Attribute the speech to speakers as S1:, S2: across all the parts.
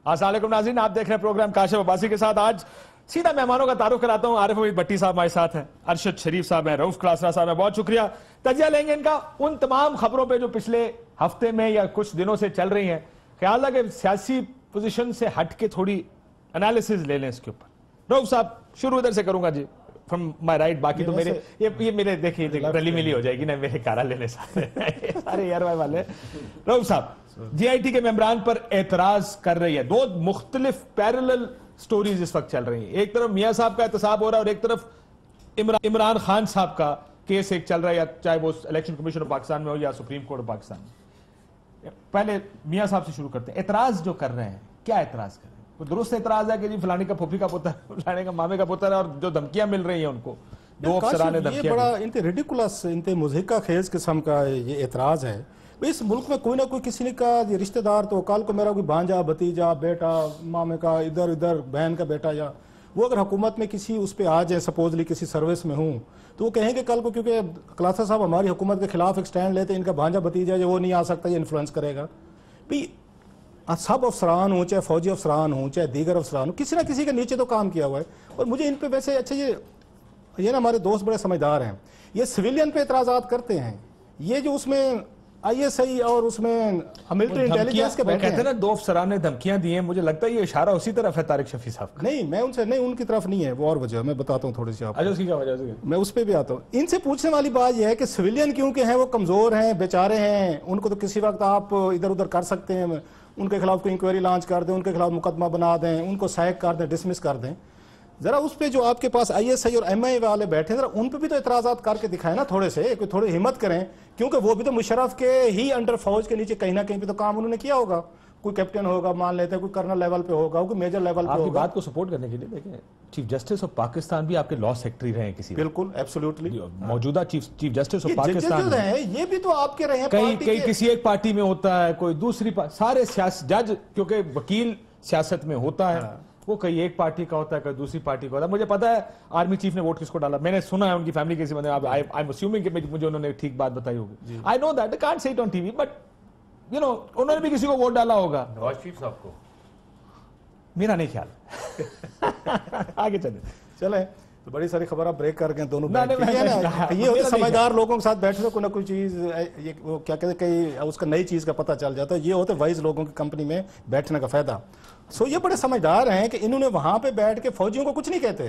S1: السلام علیکم ناظرین، آپ دیکھ رہے ہیں پروگرام کاشف عباسی کے ساتھ. آج سیدھا مہمانوں کا تعارف کراتا ہوں. عارف امید بھٹی صاحب ہمارے ساتھ ہیں, ارشد شریف صاحب ہیں, رؤف کلاسرا صاحب ہیں. بہت شکریہ. تجزیہ لیں گے ان کا ان تمام خبروں پہ جو پچھلے ہفتے میں یا کچھ دنوں سے چل رہی ہیں. خیال ہے کہ سیاسی پوزیشن سے ہٹ کے تھوڑی انالیسز لے لیں اس کے اوپر. رؤف صاحب شروع ادھر سے کروں گا جی, فرام مائی رائٹ. باقی تو میرے یہ میرے دیکھیے رلی ملی ہو جائے گی نا, میرے کارا لینے سارے یار بھائی والے. رؤف صاحب, جی آئی ٹی کے ممبران پر اعتراض کر رہی ہے. دو مختلف پیرلل سٹوریز اس وقت چل رہی ہیں. ایک طرف میاں صاحب کا احتساب ہو رہا ہے اور ایک طرف عمران خان صاحب کا کیس ایک چل رہا ہے, یا چاہے وہ الیکشن کمیشن آف پاکستان میں ہو یا سپریم کورٹ آف پاکستان میں. پہلے میاں صاحب سے شروع کرتے ہیں. اعتراض جو کر رہے ہیں, کیا اعتراض کر رہے ہیں؟ درست اعتراض ہے کہ جی فلانی کا پھوپھی کا پتر, فلانے کا مامے کا پتر ہے, اور جو دھمکیاں مل رہی ہیں ان کو, دو افسران نے دھمکیاں.
S2: یہ بڑا انتہائی ریڈیکولس, انتہائی مضحکہ خیز قسم کا یہ اعتراض ہے. اس ملک میں کوئی نہ کوئی کسی نے کہا یہ رشتہ دار, تو کل کو میرا کوئی بھانجا, بھتیجا, بیٹا, مامے کا, ادھر ادھر بہن کا بیٹا, یا وہ اگر حکومت میں کسی اس پہ آ جائے, سپوزلی کسی سروس میں ہوں, تو وہ کہیں گے کل کو کیونکہ کلاسر صاحب ہماری حکومت کے خلاف ایک سٹینڈ لیتے ہیں, ان کا بھانجا بھتیجا جو وہ نہیں آ سکتا, یہ انفلوئنس کرے گا. بھی سب افسران ہوں, چاہے فوجی افسران ہوں, چاہے دیگر افسران ہوں, کسی نہ کسی کے نیچے تو کام کیا ہوا ہے. اور مجھے ان پہ ویسے اچھا یہ نا ہمارے دوست بڑے سمجھدار ہیں, یہ سویلین پہ اعتراضات کرتے ہیں. یہ جو اس میں آئی ایس آئی اور اس میں ملٹری انٹیلیجنس کے بیٹھے ہیں,
S1: کہتے ہیں نا دو افسران نے دھمکیاں دی ہیں. مجھے لگتا ہے یہ اشارہ اسی طرف ہے طارق شفیع صاحب کا.
S2: نہیں, میں ان سے نہیں, ان کی طرف نہیں ہے, وہ اور وجہ میں بتاتا ہوں تھوڑی سی آپ.
S1: اچھا, اس کی کیا وجہ ہے؟
S2: میں اس پہ بھی آتا ہوں. ان سے پوچھنے والی بات یہ ہے کہ سویلین کیونکہ ہیں, وہ کمزور ہیں, بیچارے ہیں, ان کو تو کسی وقت آپ ادھر ادھر کر سکتے ہیں, ان کے خلاف کوئی انکوائری لانچ کر دیں, ان کے خلاف مقدمہ بنا دیں, ان کو سیک کر دیں, ڈسمس کر دیں. ذرا اس پہ جو آپ کے پاس آئی ایس آئی اور ایم آئی والے بیٹھے ہیں, ذرا ان پہ بھی تو اعتراضات کر کے دکھائیں نا تھوڑے سے, تھوڑی ہمت کریں, کیونکہ وہ بھی تو مشرف کے ہی انڈر فوج کے نیچے کہیں نہ کہیں پہ تو کام انہوں نے کیا ہوگا. کوئی کیپٹن ہوگا مان لیتے ہیں, کوئی کرنل لیول پہ ہوگا, کوئی میجر لیول پہ ہوگا.
S1: آپ کی بات کو سپورٹ کرنے کے لیے دیکھیں, چیف جسٹس آف پاکستان بھی آپ کے لا سیکٹری رہے ہیں کسی.
S2: بالکل, ایبسولوٹلی.
S1: موجودہ چیف جسٹس آف پاکستان
S2: ہیں, یہ بھی تو آپ کے رہے ہیں.
S1: کئی کسی ایک پارٹی میں ہوتا ہے, کوئی دوسری سارے جج, کیونکہ وکیل سیاست میں ہوتا ہے, وہ کئی ایک پارٹی کا ہوتا ہے, کئی دوسری پارٹی کا ہوتا ہے. مجھے پتا ہے آرمی چیف نے ووٹ کس کو ڈالا, میں نے سنا ہے ان کی فیملی کسی بندے, آئی ایم اسیومنگ کہ مجھے انہوں نے ٹھیک بات بتائی ہوگی. I know that, I can't see it on TV, but you know انہوں نے بھی کسی کو ووٹ ڈالا ہوگا.
S3: نواز شریف صاحب کو
S1: میرا نہیں خیال. آگے
S2: چلیں, تو بڑی ساری خبر آپ بریک کر گئے دونوں. یہ ہوتے سمجھدار لوگوں کے ساتھ بیٹھے کوئی نہ کوئی چیز, وہ کیا کہتے ہیں, کئی اس کا نئی چیز کا پتہ چل جاتا ہے. یہ ہوتے وائز لوگوں کی کمپنی میں بیٹھنے کا فائدہ. سو یہ بڑے سمجھدار ہیں کہ انہوں نے وہاں پہ بیٹھ کے فوجیوں کو کچھ نہیں کہتے.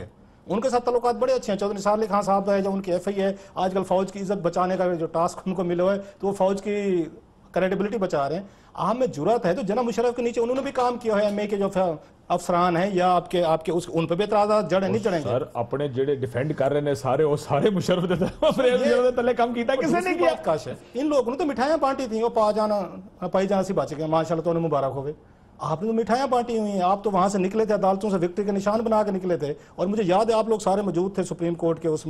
S2: ان کے ساتھ تعلقات بڑے اچھے ہیں. چودھری نثار علی خان صاحب ہے, جو ان کی ایف آئی ہے, آج کل فوج کی عزت بچانے کا جو ٹاسک ان کو ملا ہے, تو وہ فوج کی کریڈیبلٹی بچا رہے ہیں. عام میں جرات ہے تو جناب مشرف کے نیچے انہوں نے بھی کام کیا ہے. ایم اے کے جو افسران ہیں یا آپ کے ان پہ بھی اعتراضات جڑیں نہیں چڑھیں گے.
S1: سر اپنے جڑے ڈیفینڈ کر رہے ہیں سارے, وہ سارے مشرف تلے کام کیتا, کس نے کیا؟
S2: کاش ہے ان لوگوں نے تو مٹھائیاں بانٹی تھیں, وہ پائی جانا سی بچ گئے, ماشاءاللہ, تو انہیں مبارک ہو گئے. آپ نے تو مٹھائیاں بانٹی ہوئی ہیں, آپ تو وہاں سے نکلے تھے, عدالتوں سے وکٹری کے نشان بنا کے نکلے تھے. اور مجھے یاد ہے آپ لوگ سارے موجود تھے سپریم کورٹ کے اس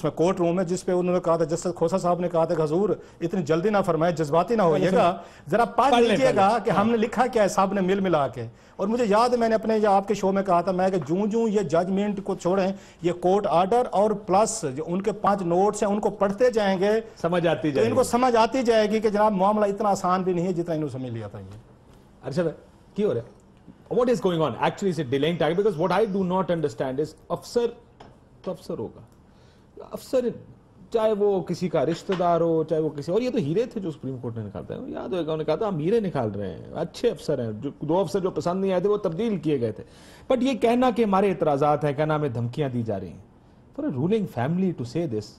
S2: میں کورٹ روم میں, جس پہ انہوں نے کہا تھا, جسٹس کھوسا صاحب نے کہا تھا کہ حضور اتنی جلدی نہ فرمائے, جذباتی نہ ہوئیے گا, ذرا پڑھ لیجیے گا کہ ہم نے لکھا کیا ہے صاحب نے مل ملا کے. اور مجھے یاد ہے میں نے اپنے آپ کے شو میں کہا تھا میں کہ جوں یہ ججمنٹ کو چھوڑیں, یہ کورٹ آرڈر اور پلس جو ان کے 5 نوٹس ہیں ان کو پڑھتے جائیں گے,
S1: سمجھ آتی جائے گی,
S2: ان کو سمجھ آتی جائے گی کہ جناب معاملہ اتنا آسان بھی نہیں ہے جتنا انہوں سمجھ لیا تھا. یہ
S1: ارشد کی ہو رہا ہے, what is going on? Actually is it delaying time? Because what I do not understand is افسر تو افسر ہوگا, افسر چاہے وہ کسی کا رشتہ دار ہو, چاہے وہ کسی اور. یہ تو ہیرے تھے جو سپریم کورٹ نے نکالتا ہے, یاد ہوگا انہوں نے کہا تھا ہم ہیرے نکال رہے ہیں, اچھے افسر ہیں. جو 2 افسر جو پسند نہیں آئے تھے وہ تبدیل کیے گئے تھے. بٹ یہ کہنا کہ ہمارے اعتراضات ہیں, کہنا ہمیں دھمکیاں دی جا رہی ہیں, for a ruling family to say this,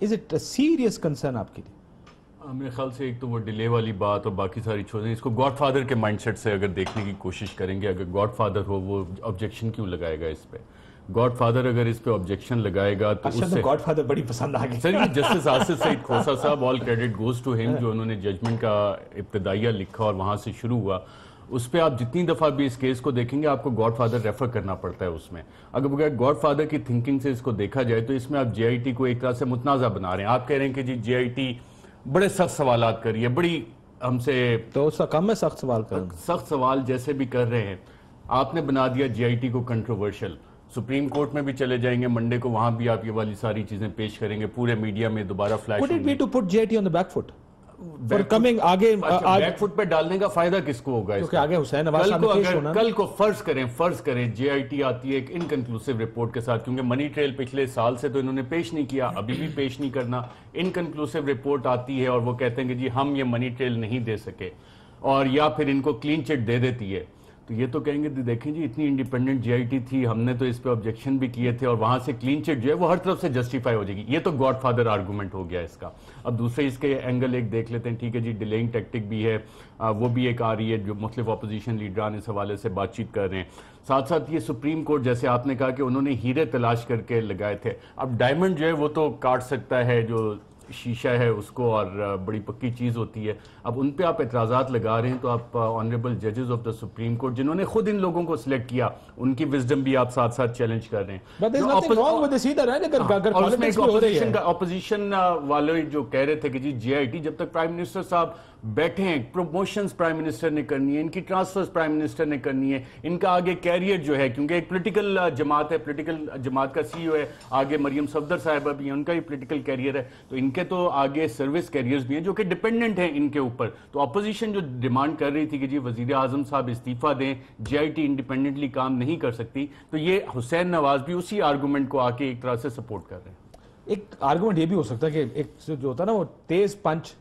S1: is it a serious concern آپ کے لیے؟
S3: میرے خیال سے ایک تو وہ ڈیلے والی بات اور باقی ساری چھوڑیں. اس کو گاڈ فادر کے مائنڈ سیٹ سے اگر دیکھنے کی کوشش کریں گے, اگر گاڈ فادر ہو وہ آبجیکشن کیوں لگائے گا اس پہ؟ گاڈ فادر اگر اس پہ آبجیکشن لگائے گا تو اس سے
S1: گاڈ فادر بڑی پسند آ گئی.
S3: سر یہ جسٹس آصف سعید کھوسا صاحب, آل کریڈٹ گوز ٹو ہم, جو انہوں نے ججمنٹ کا ابتدائیہ لکھا اور وہاں سے شروع ہوا, اس پہ آپ جتنی دفعہ بھی اس کیس کو دیکھیں گے آپ کو گاڈ فادر ریفر کرنا پڑتا ہے اس میں. اگر بغیر گاڈ فادر کی تھنکنگ سے اس کو دیکھا جائے تو اس میں آپ جے آئی ٹی کو ایک طرح سے متنازع بنا رہے ہیں. آپ کہہ رہے ہیں کہ جی جے آئی ٹی بڑے سخت سوالات کر رہی ہے, بڑی ہم سے
S1: تو اس کا کم ہے سخت سوال کر,
S3: سخت سوال جیسے بھی کر رہے ہیں. آپ نے بنا دیا جے آئی ٹی کو کنٹروورشل. سپریم کورٹ میں بھی چلے جائیں گے منڈے کو, وہاں بھی آپ یہ والی ساری چیزیں پیش کریں گے, پورے میڈیا میں دوبارہ flash.
S1: Would it be to put JIT on the back foot? Coming آگے
S3: بیک فٹ پہ ڈالنے کا فائدہ کس کو ہوگا؟
S1: کیونکہ آگے حسین نواز صاحب نے پیش ہونا.
S3: کل کو فرض کریں جے آئی ٹی آتی ہے ایک انکنکلوسیو رپورٹ کے ساتھ، کیونکہ منی ٹریل پچھلے سال سے تو انہوں نے پیش نہیں کیا، ابھی بھی پیش نہیں کرنا. انکنکلوسیو رپورٹ آتی ہے اور وہ کہتے ہیں کہ جی ہم یہ منی ٹریل نہیں دے سکے، اور یا پھر ان کو کلین چٹ دے دیتی ہے، تو یہ تو کہیں گے دیکھیں جی اتنی انڈیپینڈنٹ جے آئی ٹی تھی، ہم نے تو اس پہ آبجیکشن بھی کیے تھے، اور وہاں سے کلین چٹ جو ہے وہ ہر طرف سے جسٹیفائی ہو جائے گی. یہ تو گاڈ فادر آرگومنٹ ہو گیا اس کا. اب دوسرے اس کے اینگل ایک دیکھ لیتے ہیں. ٹھیک ہے جی، ڈیلیئنگ ٹیکٹک بھی ہے، وہ بھی ایک آ رہی ہے جو مختلف اپوزیشن لیڈران اس حوالے سے بات چیت کر رہے ہیں. ساتھ ساتھ یہ سپریم کورٹ، جیسے آپ نے کہا کہ انہوں نے ہیرے تلاش کر کے لگائے تھے، اب ڈائمنڈ جو ہے وہ تو کاٹ سکتا ہے جو شیشہ ہے اس کو، اور بڑی پکی چیز ہوتی ہے. اب ان پہ آپ اعتراضات لگا رہے ہیں، تو آپ آنریبل ججز آف دا سپریم کورٹ جنہوں نے خود ان لوگوں کو سلیکٹ کیا، ان کی وزڈم بھی آپ ساتھ ساتھ چیلنج کر رہے ہیں. اپوزیشن والے جو کہہ رہے تھے کہ جی جے آئی ٹی جب تک پرائم منسٹر صاحب بیٹھے ہیں، پروموشنز پرائم منسٹر نے کرنی ہے، ان کی ٹرانسفرز پرائم منسٹر نے کرنی ہے، ان کا آگے کیریئر جو ہے، کیونکہ ایک پولیٹیکل جماعت ہے، پولیٹیکل جماعت کا سی او ہے، آگے مریم صفدر صاحبہ بھی ہیں، ان کا بھی پولیٹیکل کیریئر ہے، تو ان کے تو آگے سروس کیریئرز بھی ہیں جو کہ ڈیپینڈنٹ ہیں ان کے اوپر. تو اپوزیشن جو ڈیمانڈ کر رہی تھی کہ جی وزیر اعظم صاحب استعفیٰ دیں، جے آئی ٹی انڈیپینڈنٹلی کام نہیں کر سکتی، تو یہ حسین نواز بھی اسی آرگومنٹ کو آ کے ایک طرح سے سپورٹ کر رہے ہیں.
S1: ایک آرگومنٹ یہ بھی ہو سکتا ہے کہ ایک جو ہوتا ہے نا وہ تیز پنچ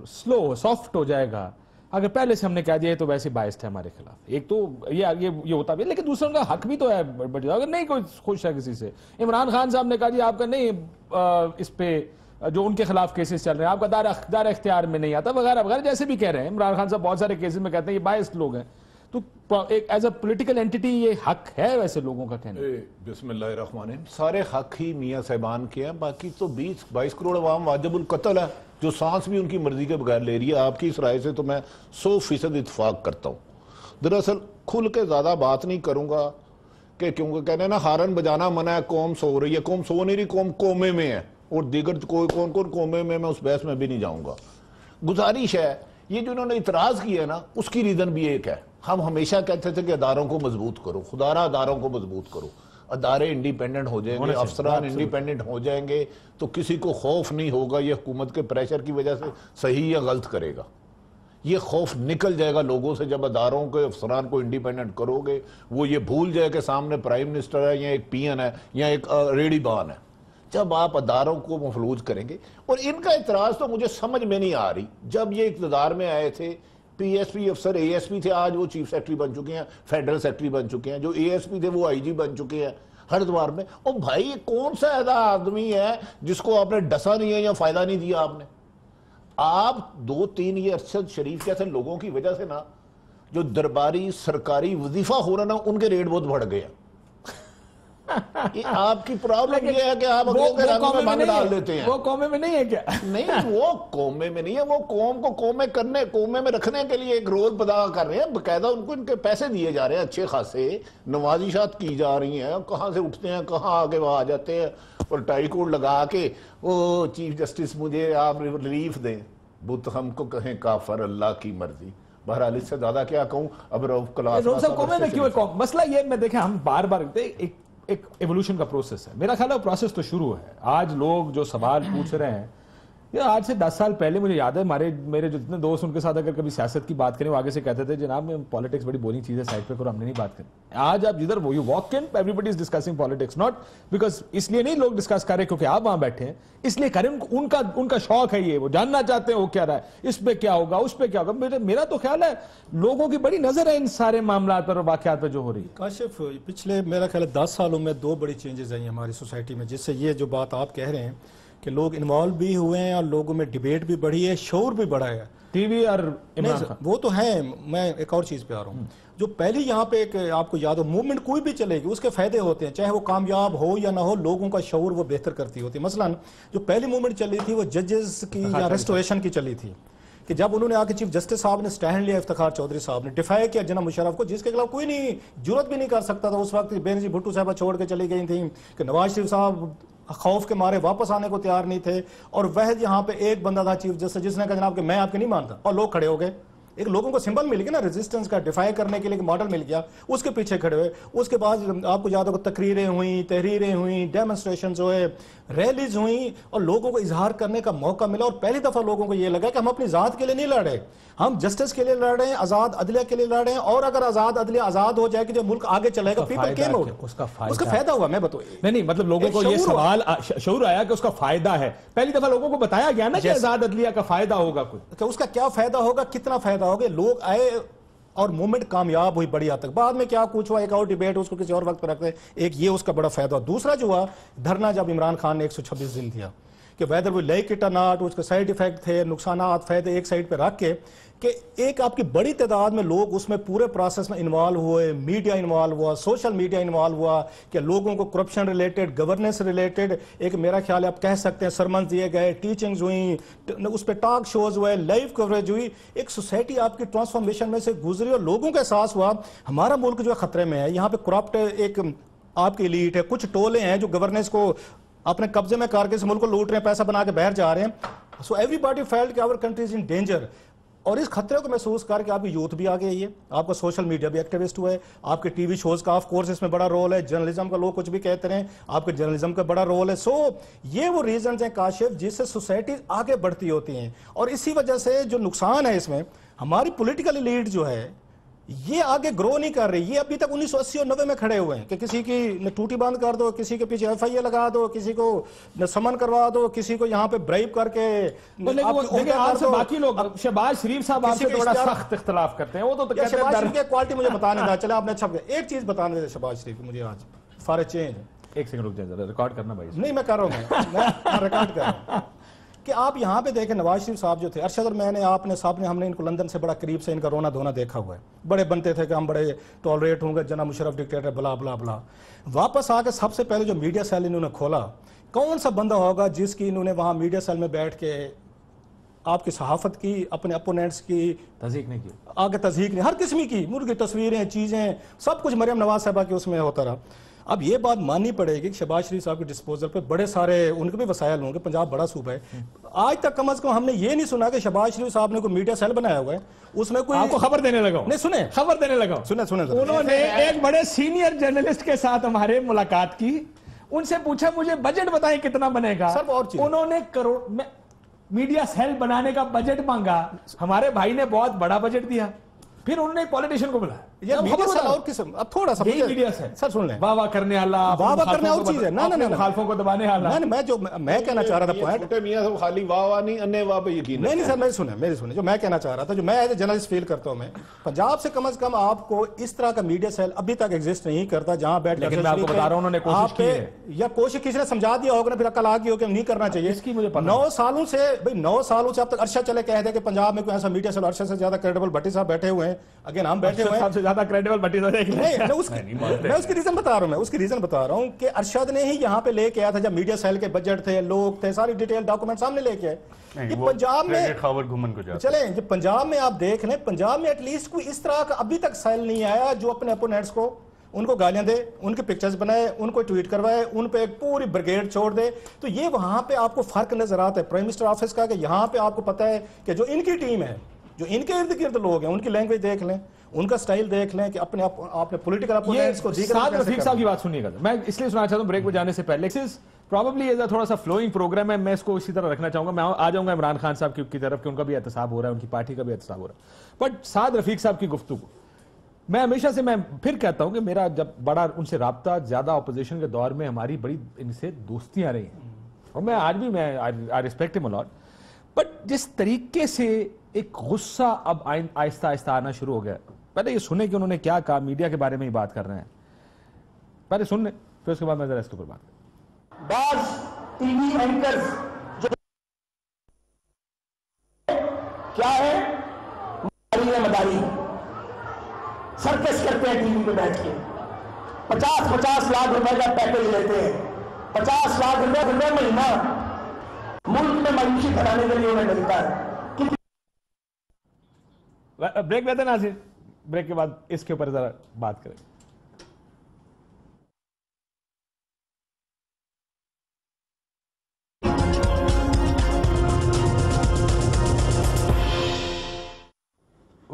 S1: سلو سافٹ ہو جائے گا اگر پہلے سے ہم نے کہہ دیا تو ویسے باعث ہے ہمارے خلاف. ایک تو یہ ہوتا بھی ہے، لیکن دوسرا ان کا حق بھی تو ہے اگر نہیں کوئی خوش ہے کسی سے. عمران خان صاحب نے کہا جی آپ کا نہیں اس پہ جو ان کے خلاف کیسز چل رہے ہیں آپ کا دار اختیار میں نہیں آتا وغیرہ وغیرہ، جیسے بھی کہہ رہے ہیں. عمران خان صاحب بہت سارے کیسز میں کہتے ہیں یہ باعث لوگ ہیں، تو ایز اے پولیٹیکل اینٹی یہ حق ہے ویسے لوگوں کا کہنا.
S4: بسم اللہ الرحمن الرحیم. سارے حق ہی میاں صاحبان کے ہیں، باقی تو 22 کروڑ عوام واجب القتل ہے جو سانس بھی ان کی مرضی کے بغیر لے رہی ہے. آپ کی اس رائے سے تو میں 100% اتفاق کرتا ہوں. دراصل کھل کے زیادہ بات نہیں کروں گا کہ کیونکہ کہنے نا ہارن بجانا منع ہے، قوم سو رہی ہے. قوم سو نہیں رہی، قوم کومے میں ہے، اور دیگر کون کومے میں اس بحث میں بھی نہیں جاؤں گا. گزارش ہے یہ جو انہوں نے اعتراض کیا ہے نا، اس کی ریزن بھی ایک ہے. ہم ہمیشہ کہتے تھے کہ اداروں کو مضبوط کرو، خدارہ اداروں کو مضبوط کرو، ادارے انڈیپینڈنٹ ہو جائیں گے، افسران انڈیپینڈنٹ ہو جائیں گے تو کسی کو خوف نہیں ہوگا یہ حکومت کے پریشر کی وجہ سے صحیح یا غلط کرے گا. یہ خوف نکل جائے گا لوگوں سے جب اداروں کے افسران کو انڈیپینڈنٹ کرو گے. وہ یہ بھول جائے کہ سامنے پرائم منسٹر ہے یا ایک پی این ہے یا ایک ریڈی بان ہے. جب آپ اداروں کو مفلوج کریں گے، اور ان کا اعتراض تو مجھے سمجھ میں نہیں آ رہی. جب یہ اقتدار میں آئے تھے پی ایس پی افسر اے ایس پی تھے، آج وہ چیف سیکرٹری بن چکے ہیں، فیڈرل سیکرٹری بن چکے ہیں. جو اے ایس پی تھے وہ آئی جی بن چکے ہیں ہردوار میں. اور بھائی یہ کون سا ایسا آدمی ہے جس کو آپ نے ڈسا نہیں ہے یا فائدہ نہیں دیا آپ نے؟ آپ 2-3 یہ ارشد شریف کہتے ہیں لوگوں کی وجہ سے نا جو درباری سرکاری وظیفہ ہو رہا نا ان کے ریٹ بہت بڑھ گئے ہیں. آپ کی پرابلم یہ ہے کہ آپ اگلوں کے رنگ میں بھنگ ڈال دیتے ہیں.
S1: وہ قومے میں نہیں ہے کیا؟
S4: نہیں، وہ قومے میں نہیں ہے. وہ قوم کو قومے میں رکھنے کے لیے ایک رول ادا کر رہے ہیں. باقاعدہ ان کو ان کے پیسے دیے جا رہے ہیں اچھے خاصے، نوازشات کی جا رہی ہیں. کہاں سے اٹھتے ہیں کہاں آگے وہ آ جاتے ہیں، اور ٹائی کوٹ لگا کے وہ چیف جسٹس مجھے آپ ریلیف دیں، بت ہم کو کہیں کافر، اللہ کی مرضی. بہرحال اس سے زیادہ کیا کہوں. اب روف کلاس
S1: قومے میں کیوں مسئلہ یہ میں دیکھیں ہم بار بار ایک ایوولوشن کا پروسیس ہے. میرا خیال ہے پروسیس تو شروع ہے. آج لوگ جو سوال پوچھ رہے ہیں، آج سے 10 سال پہلے مجھے یاد ہے میرے جتنے دوست ان کے ساتھ اگر کبھی سیاست کی بات کریں وہ آگے سے کہتے تھے جناب پالیٹکس بڑی بورنگ چیز ہے، سائڈ پہ کرو، ہم نے نہیں بات کریں. آج آپ جدھر وہ you walk in everybody is discussing politics, not because اس لیے نہیں لوگ ڈسکس کر رہے کیونکہ آپ وہاں بیٹھے ہیں، اس لیے کریں. ان کا شوق ہے، یہ وہ جاننا چاہتے ہیں وہ کیا رہا ہے، اس پہ کیا ہوگا اس پہ کیا ہوگا. میرا تو خیال ہے لوگوں کی بڑی نظر ہے ان سارے معاملات پر اور واقعات پہ جو ہو رہی ہے.
S2: کاشف پچھلے میرا خیال ہے 10 سالوں میں 2 بڑی چینجز آئی ہیں ہماری سوسائٹی میں، جس سے یہ جو بات آپ کہہ رہے ہیں کہ لوگ انوالو بھی ہوئے ہیں اور لوگوں میں ڈیبیٹ بھی بڑھی ہے، شعور بھی بڑھا ہے.
S1: ٹی وی اور
S2: وہ تو ہیں. میں ایک اور چیز پہ آ رہا ہوں. جو پہلی یہاں پہ ایک آپ کو یاد ہو موومنٹ کوئی بھی چلے گی اس کے فائدے ہوتے ہیں، چاہے وہ کامیاب ہو یا نہ ہو، لوگوں کا شعور وہ بہتر کرتی ہوتی ہے. مثلا جو پہلی موومنٹ چلی تھی وہ ججز کی یا ریسٹوریشن کی چلی تھی، کہ جب انہوں نے آ کے چیف جسٹس صاحب نے سٹینڈ لیا، افتخار چودھری صاحب نے ڈیفائی کیا جناب مشرف کو، جس کے خلاف کوئی نہیں جرت بھی نہیں کر سکتا تھا. اس وقت بینظیر بھٹو صاحبہ چھوڑ کے چلی گئی تھیں کہ نواز شریف صاحب خوف کے مارے واپس آنے کو تیار نہیں تھے، اور وحد یہاں پہ ایک بندہ تھا چیف جسٹس جس نے کہا جناب کہ میں آپ کے نہیں مانتا، اور لوگ کھڑے ہو گئے. ایک لوگوں کو سمبل مل گیا نا ریزسٹنس کا, ڈیفائی کرنے کے لیے ماڈل مل گیا, اس کے پیچھے کھڑے ہوئے. اس کے بعد آپ کو یاد ہوگا تقریریں ہوئیں, تحریریں ہوئیں, ڈیمونسٹریشنز ہوئے, ریلیز ہوئیں, اور لوگوں کو اظہار کرنے کا موقع ملا. اور پہلی دفعہ لوگوں کو یہ لگا کہ ہم اپنی ذات کے لیے نہیں لڑ رہے, ہم جسٹس کے لیے لڑ رہے ہیں, آزاد عدلیہ کے لیے لڑ رہے ہیں. اور اگر آزاد عدلیہ آزاد ہو جائے کہ جو ملک آگے چلے گا, پیپل کیم آؤٹ, اس کا فائدہ ہوا. میں بتاؤں
S1: نہیں مطلب لوگوں کو یہ سوال شعور آیا کہ اس کا فائدہ ہے. پہلی دفعہ لوگوں کو بتایا گیا نا کہ آزاد عدلیہ کا فائدہ ہوگا, کہ
S2: اس کا کیا فائدہ ہوگا, کتنا فائدہ ہوگا. لوگ آئے اور موومنٹ کامیاب ہوئی بڑی حد تک. بعد میں کیا کچھ ہوا, ایک اور ڈیبیٹ, اس کو کسی اور وقت پہ رکھتے ہیں. ایک یہ اس کا بڑا فائدہ ہوا. دوسرا جو ہوا دھرنا, جب عمران خان نے 126 دن دیا کہ ویدر وی لائک اٹ اور ناٹ, اس کے سائیڈ ایفیکٹ تھے, نقصانات, فائدے ایک سائیڈ پہ رکھ کے, کہ ایک آپ کی بڑی تعداد میں لوگ اس میں پورے پروسیس میں انوالو ہوئے, میڈیا انوالو ہوا, سوشل میڈیا انوالو ہوا, کہ لوگوں کو کرپشن ریلیٹڈ, گورننس ریلیٹڈ, ایک میرا خیال ہے آپ کہہ سکتے ہیں سرمنز دیے گئے, ٹیچنگز ہوئیں, اس پہ ٹاک شوز ہوئے, لائیو کوریج ہوئی. ایک سوسائٹی آپ کی ٹرانسفارمیشن میں سے گزری, اور لوگوں کا احساس ہوا ہمارا ملک جو ہے خطرے میں ہے. یہاں پہ کرپٹ ایک آپ کی ایلیٹ ہے, کچھ ٹولے ہیں جو گورننس کو اپنے قبضے میں کر کے اس ملک کو لوٹ رہے ہیں, پیسہ بنا کے باہر جا رہے ہیں. سو ایوری باڈی فیلٹ کہ our country is in danger. اور اس خطرے کو محسوس کر کے آپ کی یوتھ بھی آگے آئی ہے, آپ کا سوشل میڈیا بھی ایکٹیوسٹ ہوا ہے, آپ کے ٹی وی شوز کا آف کورس اس میں بڑا رول ہے, جرنلزم کا لوگ کچھ بھی کہتے ہیں, آپ کے جرنلزم کا بڑا رول ہے. سو یہ وہ ریزنز ہیں کاشف جس سے سوسائٹیز آگے بڑھتی ہوتی ہیں. اور اسی وجہ سے جو نقصان ہے اس میں, ہماری پولیٹیکل ایلیٹ جو ہے یہ آگے گرو نہیں کر رہی. یہ ابھی تک 1980 اور 90 میں کھڑے ہوئے ہیں کہ کسی کی ٹوٹی بند کر دو, کسی کے پیچھے ایف آئی اے لگا دو, کسی کو سمن کروا دو, کسی کو یہاں پہ برائب کر کے.
S1: باقی لوگ, شہباز شریف صاحب آپ سے تھوڑا سخت اختلاف کرتے ہیں, وہ تو
S2: شہباز شریف کی کوالٹی مجھے بتانے دا. چلے آپ نے اچھا ایک چیز بتانے دے شہباز شریف مجھے آج فار چینج.
S1: ایک سیکنڈ رک جائیں, ریکارڈ کرنا بھائی.
S2: نہیں میں کر رہا ہوں, میں ریکارڈ کر رہا ہوں کہ آپ یہاں پہ دیکھیں نواز شریف صاحب جو تھے, ارشد اور میں نے, آپ نے صاحب نے, ہم نے ان کو لندن سے بڑا قریب سے ان کا رونا دھونا دیکھا ہوا ہے. بڑے بنتے تھے کہ ہم بڑے ٹالریٹ ہوں گے, جناب مشرف ڈکٹیٹر, بلا بلا بلا. واپس آ کے سب سے پہلے جو میڈیا سیل انہوں نے کھولا, کون سا بندہ ہوگا جس کی انہوں نے وہاں میڈیا سیل میں بیٹھ کے آپ کی صحافت کی, اپنے اپوننٹس کی
S1: تذیق نہیں کی,
S2: آگے تذیق نہیں, ہر قسم کی مرغی تصویریں, چیزیں, سب کچھ مریم نواز صاحبہ کے اس میں ہوتا رہا. اب یہ بات ماننی پڑے گی کہ شہباز شریف صاحب کے ڈسپوزل پہ بڑے سارے ان کے بھی وسائل ہوں گے, پنجاب بڑا صوبہ ہے. آج تک کم از کم ہم نے یہ نہیں سنا کہ شہباز شریف صاحب نے کوئی میڈیا سیل بنایا ہوا ہے, اس میں کوئی
S1: آپ کو خبر دینے لگا.
S2: نہیں سنیں,
S1: خبر دینے لگا.
S2: سنیں
S1: انہوں نے ایک بڑے سینئر جرنلسٹ کے ساتھ ہمارے ملاقات کی, ان سے پوچھا مجھے بجٹ بتائیں کتنا بنے گا. انہوں نے کروڑ میڈیا سیل بنانے کا بجٹ مانگا, ہمارے بھائی نے بہت بڑا بجٹ دیا. پھر انہوں نے ایک پولیٹیشن کو بلایا,
S2: اور قسم. اب تھوڑا سا سر سن لیں,
S1: واہ واہ کرنے والا,
S2: واہ واہ کرنے اور چیز ہے, نہ
S1: مخالفوں کو دبانے والا.
S2: میں کہنا چاہ رہا تھا پوائنٹ,
S4: چھوٹے میاں صاحب خالی واہ واہ نہیں, انے واہ پہ یقین
S2: نہیں سر, میری سنیں, جو میں کہنا چاہ رہا تھا, جو میں ایز اے جرنلسٹ فیل کرتا ہوں, میں پنجاب سے کم از کم آپ کو اس طرح کا میڈیا سیل ابھی تک ایگزسٹ نہیں کرتا جہاں بیٹھ
S1: کر, میں آپ کو بتا رہا ہوں انہوں نے کوشش کی ہے,
S2: یا کوشش کسی نے سمجھا دیا ہوگا نا, پھر عقل آ گئی ہو کہ نہیں کرنا چاہیے. 9 سالوں سے اب تک ارشد چلے کہہ دے کہ پنجاب میں کوئی ایسا میڈیا سیل, ارشد سے زیادہ کریڈیبل بھٹی صاحب بیٹھے ہوئے ہیں, اگین ہم بیٹھے ہوئے ہیں,
S1: زیادہ کریڈیبل بھٹی صاحب.
S2: میں اس کی ریزن بتا رہا ہوں کہ ارشد نے ہی یہاں پہ لے کے آیا تھا, جب میڈیا سیل کے بجٹ تھے, لوگ تھے, ساری ڈیٹیل ڈاکومنٹ سامنے لے کے آئے. یہ پنجاب میں چلیں, جو پنجاب میں آپ دیکھ لیں, پنجاب میں ایٹ لیسٹ کوئی اس طرح کا ابھی تک سیل نہیں آیا جو اپنے اپوننٹس کو, ان کو گالیاں دے, ان کے پکچرز بنائے, ان کو ٹویٹ کروائے, ان پہ ایک پوری بریگیڈ چھوڑ دے. تو یہ وہاں پہ آپ کو فرق نظر آتا ہے پرائم منسٹر آفس کا, کہ یہاں پہ آپ کو پتا ہے کہ جو ان کی ٹیم ہے, جو ان کے ارد گرد لوگ ہیں, ان کی لینگویج دیکھ لیں, ان کا سٹائل دیکھ لیں, کہ اپنے پولیٹیکل اپوننٹس کو دیکھ لیں.
S1: سعد رفیق صاحب کی بات سنیے گا, میں اس لیے سنانا چاہتا ہوں بریک پہ جانے سے پہلے. پرابیبلی تھوڑا سا فلوئنگ پروگرام ہے, میں اس کو اسی طرح رکھنا چاہوں گا. میں آ جاؤں گا عمران خان صاحب کی طرف, کہ ان کا بھی احتساب ہو رہا ہے, ان کی پارٹی کا بھی احتساب ہو رہا ہے. بٹ سعد رفیق صاحب کی گفتگو, میں ہمیشہ سے, میں پھر کہتا ہوں کہ میرا جب بڑا ان سے رابطہ زیادہ اپوزیشن کے دور میں ہماری بڑی ان سے دوستیاں رہی ہیں, اور میں آج بھی آئی ریسپیکٹ ہم الاٹ. بٹ جس طریقے سے ایک غصہ اب آہستہ آہستہ آنا شروع ہو گیا, پہلے یہ سنیں کہ انہوں نے کیا کہا, میڈیا کے بارے میں ہی بات کر رہے ہیں, پہلے سن لیں, پھر اس کے بعد میں ذرا اس کے اوپر بات کروں.
S5: بعض ٹی وی اینکرز جو کیا ہے, مداری سرکس کرتے ہیں ٹی وی پہ بیٹھ کے, 50 لاکھ روپے کا پیکج لیتے ہیں, 50 لاکھ روپے مہینہ ملک میں معیشت بنانے کے لیے انہیں ملتا ہے.
S1: بریک لیتے ہیں ناظرین, بریک کے بعد اس کے اوپر ذرا بات کریں.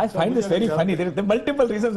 S1: I find this very funny. There are multiple reasons.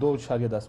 S1: 2.10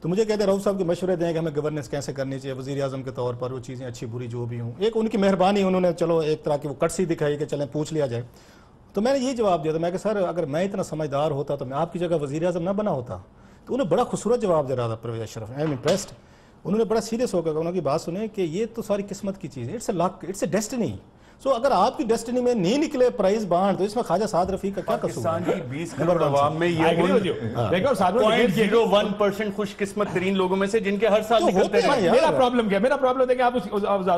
S2: تو مجھے کہتے ہیں رؤف صاحب کے مشورے دیں کہ ہمیں گورننس کیسے کرنی چاہیے وزیر اعظم کے طور پر، وہ چیزیں اچھی بری جو بھی ہوں، ایک ان کی مہربانی، انہوں نے چلو ایک طرح کی وہ کٹسی دکھائی کہ چلیں پوچھ لیا جائے. تو میں نے یہ جواب دیا تھا، میں کہ سر اگر میں اتنا سمجھدار ہوتا تو میں آپ کی جگہ وزیر اعظم نہ بنا ہوتا. تو انہیں بڑا خوبصورت جواب دے رہا تھا پرویز اشرف، آئی ایم امپریسڈ. انہوں نے بڑا سیریس ہو کر انہوں کی بات سنیں کہ یہ تو ساری قسمت کی چیز ہے، it's a luck, it's a destiny. So اگر آپ کی ڈیسٹنی میں نہیں نکلے پرائز بانڈ تو اس میں خواجہ سعد رفیق کا کیا قصور ہے؟
S3: پاکستان کی 20 کروڑ عوام میں یہ 0.01% خوش قسمت ترین لوگوں میں سے جن کے ہر سال نکلتے ہیں.
S1: میرا پرابلم کیا، میرا پرابلم ہے کہ آپ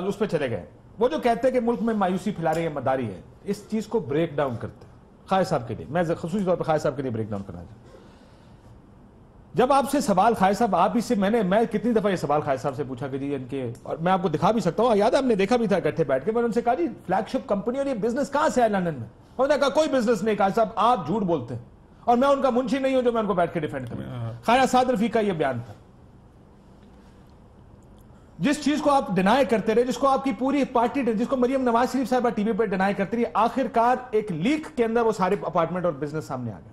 S1: اس پہ چلے گئے. وہ جو کہتے ہیں کہ ملک میں مایوسی پھیلا رہی ہے مداری ہے، اس چیز کو بریک ڈاؤن کرتے ہیں خالد صاحب کے لیے. میں خصوصی طور پہ خالد صاحب کے لیے بریک ڈاؤن کرنا چاہتا ہوں. جب آپ سے سوال خالد صاحب آپ اس سے میں کتنی دفعہ یہ سوال خالد صاحب سے پوچھا کہ جی ان کے، اور میں آپ کو دکھا بھی سکتا ہوں، یاد ہے ہم نے دیکھا بھی تھا اکٹھے بیٹھ کے. میں نے ان سے کہا جی فلیگ شپ کمپنی اور یہ بزنس کہاں سے ہے لندن میں؟ انہوں نے کہا کوئی بزنس نہیں. خالد صاحب آپ جھوٹ بولتے ہیں اور میں ان کا منشی نہیں ہوں جو میں ان کو بیٹھ کے ڈیفینڈ کروں. خواجہ سعد رفیق کا یہ بیان تھا. جس چیز کو آپ ڈینائی کرتے رہے، جس کو آپ کی پوری پارٹی، جس کو مریم نواز شریف صاحبہ ٹی وی پہ ڈینائی کرتی رہی، آخر کار ایک لیک کے اندر وہ سارے اپارٹمنٹ اور بزنس سامنے آ گئے.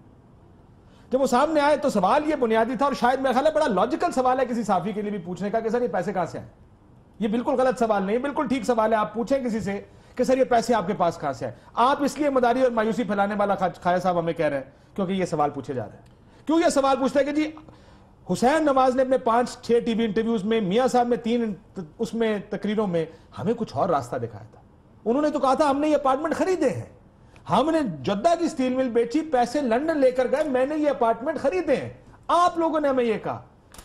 S1: جب وہ سامنے آئے تو سوال یہ بنیادی تھا، اور شاید میرا خیال ہے بڑا لاجیکل سوال ہے کسی صحافی کے لیے بھی پوچھنے کا کہ سر یہ پیسے کہاں سے آئے. یہ بالکل غلط سوال نہیں، بالکل ٹھیک سوال ہے. آپ پوچھیں کسی سے کہ سر یہ پیسے آپ کے پاس کہاں سے آئے. آپ اس لیے مداری اور مایوسی پھیلانے والا خواجہ صاحب ہمیں کہہ رہے ہیں کیونکہ یہ سوال پوچھے جا رہے ہیں. کیوں یہ سوال پوچھتے ہیں کہ جی حسین نواز نے اپنے 5-6 ٹی وی انٹرویوز میں، میاں صاحب نے 3 اس میں تقریروں میں ہمیں کچھ اور راستہ دکھایا تھا. انہوں نے تو کہا تھا ہم نے یہ اپارٹمنٹ خریدے ہیں، ہم نے جدہ کی سٹیل مل بیچی، پیسے لندن لے کر گئے، میں نے یہ اپارٹمنٹ خریدے ہیں. آپ لوگوں نے ہمیں یہ کہا.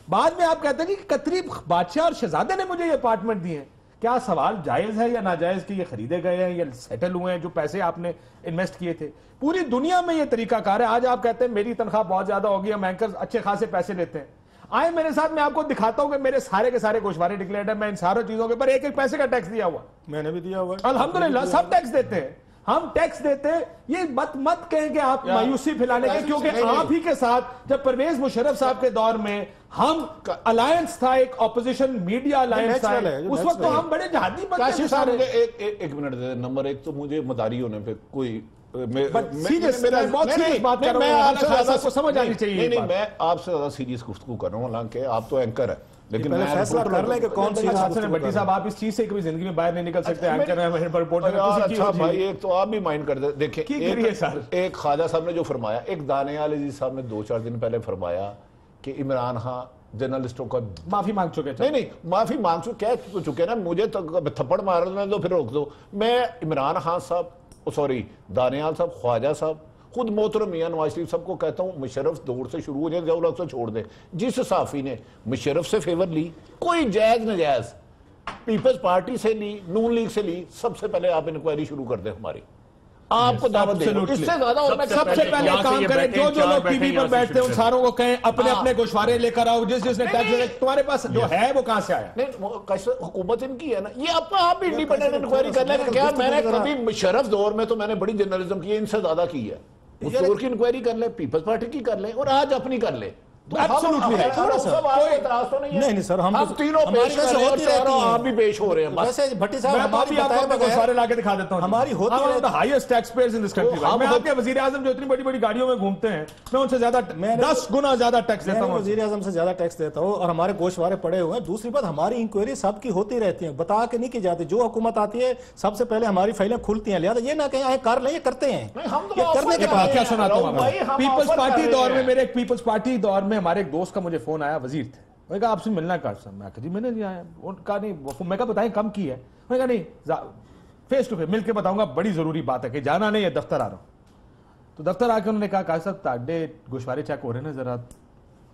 S1: بعد میں آپ کہتے ہیں کہ قطری بادشاہ اور شہزادے نے مجھے یہ اپارٹمنٹ دیے ہیں. کیا سوال جائز ہے یا ناجائز کہ یہ خریدے گئے ہیں یا سیٹل ہوئے ہیں جو پیسے آپ نے انویسٹ کیے تھے؟ پوری دنیا میں یہ طریقہ کار ہے. آج آپ کہتے ہیں میری تنخواہ بہت زیادہ ہوگی، ہم اینکرز اچھے خاصے پیسے لیتے ہیں. آئے میرے ساتھ، میں آپ کو دکھاتا ہوں کہ میرے سارے کے سارے گوشوارے ڈکلیئرڈ ہیں. میں ان سارے چیزوں کے پر ایک ایک پیسے کا ٹیکس دیا ہوا.
S2: میں نے بھی دیا ہوا.
S1: الحمدللہ سب ٹیکس دیتے ہیں، ہم ٹیکس دیتے ہیں. یہ مت کہیں کہ آپ مایوسی پھیلانے کے، کیونکہ آپ ہی کے ساتھ جب پرویز مشرف صاحب کے دور میں ہم الائنس تھا، ایک اپوزیشن میڈیا الائنس تھا، اس وقت تو ہم بڑے جہادی بنتے
S4: کاشف صاحب مجھے ایک منٹ دے. نمبر 1 تو مجھے مداری ہونے پہ کوئی
S1: میں
S4: آپ سے زیادہ سیریس گفتگو کر رہا ہوں، حالانکہ آپ تو اینکر ہے، لیکن میں
S2: فیصلہ کر لیں کہ کون سی
S1: بھٹی صاحب آپ اس چیز سے کبھی زندگی میں باہر نہیں نکل سکتے.
S4: اچھا بھائی ایک تو آپ بھی مائنڈ کر دیں. دیکھیں ایک خواجہ صاحب نے جو فرمایا، ایک دانیال عزیز صاحب نے 2-4 دن پہلے فرمایا کہ عمران خان جرنلسٹوں کا
S1: معافی مانگ چکے.
S4: نہیں معافی مانگ چکے، کہہ چکے نا، مجھے تھپڑ مار دو پھر روک دو. میں عمران خان صاحب، سوری دانیال صاحب، خواجہ صاحب، خود محترم میاں نواز شریف صاحب کو کہتا ہوں مشرف دور سے شروع ہو جائے، ضیاء الحق سے چھوڑ دیں. جس صحافی نے مشرف سے فیور لی، کوئی جائز نجائز، پیپلز پارٹی سے لی، نون لیگ سے لی، سب سے پہلے آپ انکوائری شروع کر دیں ہماری. آپ کو دعوت دیں، اس سے زیادہ اور میں
S1: سب سے پہلے کام کریں، جو لوگ ٹی وی پر بیٹھتے ہیں ان ساروں کو کہیں اپنے اپنے گوشوارے لے کر آؤ. جس نے ٹیکس تمہارے پاس جو ہے وہ کہاں سے آیا؟
S4: نہیں حکومت ان کی ہے نا. یہ آپ بھی انڈیپینڈنٹ انکوائری کر لیں. کیا میں نے کبھی مشرف دور میں تو میں نے بڑی جرنلزم کی ہے، ان سے زیادہ کی ہے. اس دور کی انکوائری کر لیں، پیپلز پارٹی کی کر لیں، اور آج اپنی کر لیں.
S2: نہیں سر، ہم
S4: تینوں پیش کر رہے ہیں اور آپ بھی پیش ہو رہے ہیں.
S2: ویسے بھٹی صاحب ہماری ہوتی ہے
S1: highest tax payers in this country. میں آپ کے وزیر اعظم جو اتنی بڑی بڑی گاڑیوں میں گھومتے ہیں، میں ان سے زیادہ 10 گنا زیادہ ٹیکس دیتا ہوں.
S2: وزیر اعظم سے زیادہ ٹیکس دیتا ہوں اور ہمارے گوشوارے پڑے ہوئے ہیں. دوسری بات، ہماری انکوائری سب کی ہوتی رہتی ہیں، بتا کے نہیں کی جاتی. جو حکومت آتی ہے سب سے پہلے ہماری فائلیں کھلتی ہیں. لہٰذا یہ نہ کہیں کر لیں، یہ کرتے ہیں. یہ کرنے کے بعد
S1: کیا سناتا ہوں. پیپلز پارٹی دور میں، میرے ایک پیپلز پارٹی دور میں ہمارے ایک دوست کا مجھے فون آیا، وزیر تھے. میں کہا آپ سے ملنا کہا صاحب. میں کہا جی میں نے نہیں آیا. ان کا نہیں، میں کہا بتائیں کم کی ہے. میں کہا نہیں فیس ٹو فیس مل کے بتاؤں گا، بڑی ضروری بات ہے کہ جانا نہیں ہے، دفتر آ رہا ہوں. تو دفتر آ کے انہوں نے کہا صاحب تاڈے گوشوارے چیک ہو رہے ہیں ذرا.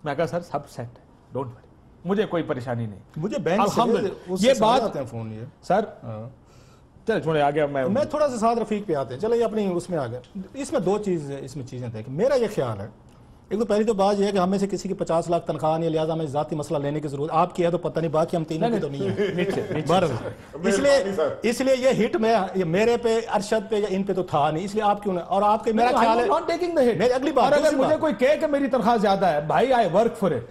S1: میں کہا سر سب سیٹ ہے، ڈونٹ وری، مجھے کوئی پریشانی نہیں.
S2: مجھے بینک سے
S1: یہ بات
S2: فون یہ
S1: سر چلے چھوڑے آ گیا.
S2: میں تھوڑا سا سعد رفیق پہ آتے ہیں. چلے اپنی اس میں آ گیا. اس میں 2 چیزیں دیکھیں. میرا یہ خیال ہے، ایک تو پہلی تو بات یہ ہے کہ ہمیں سے کسی کی 50 لاکھ تنخواہ نہیں ہے، لہٰذا ہمیں ذاتی مسئلہ لینے کی ضرورت. آپ کی ہے تو پتہ نہیں، باقی ہم تینوں کی تو نہیں ہے. اس لیے یہ ہٹ میں میرے پہ، ارشد پہ یا ان پہ تو تھا نہیں. اس لیے آپ کیوں نہیں. اور آپ کے میرا خیال ہے اگلی بات،
S1: اگر مجھے کوئی کہے کہ میری تنخواہ زیادہ ہے، بھائی آئی ورک فار اٹ،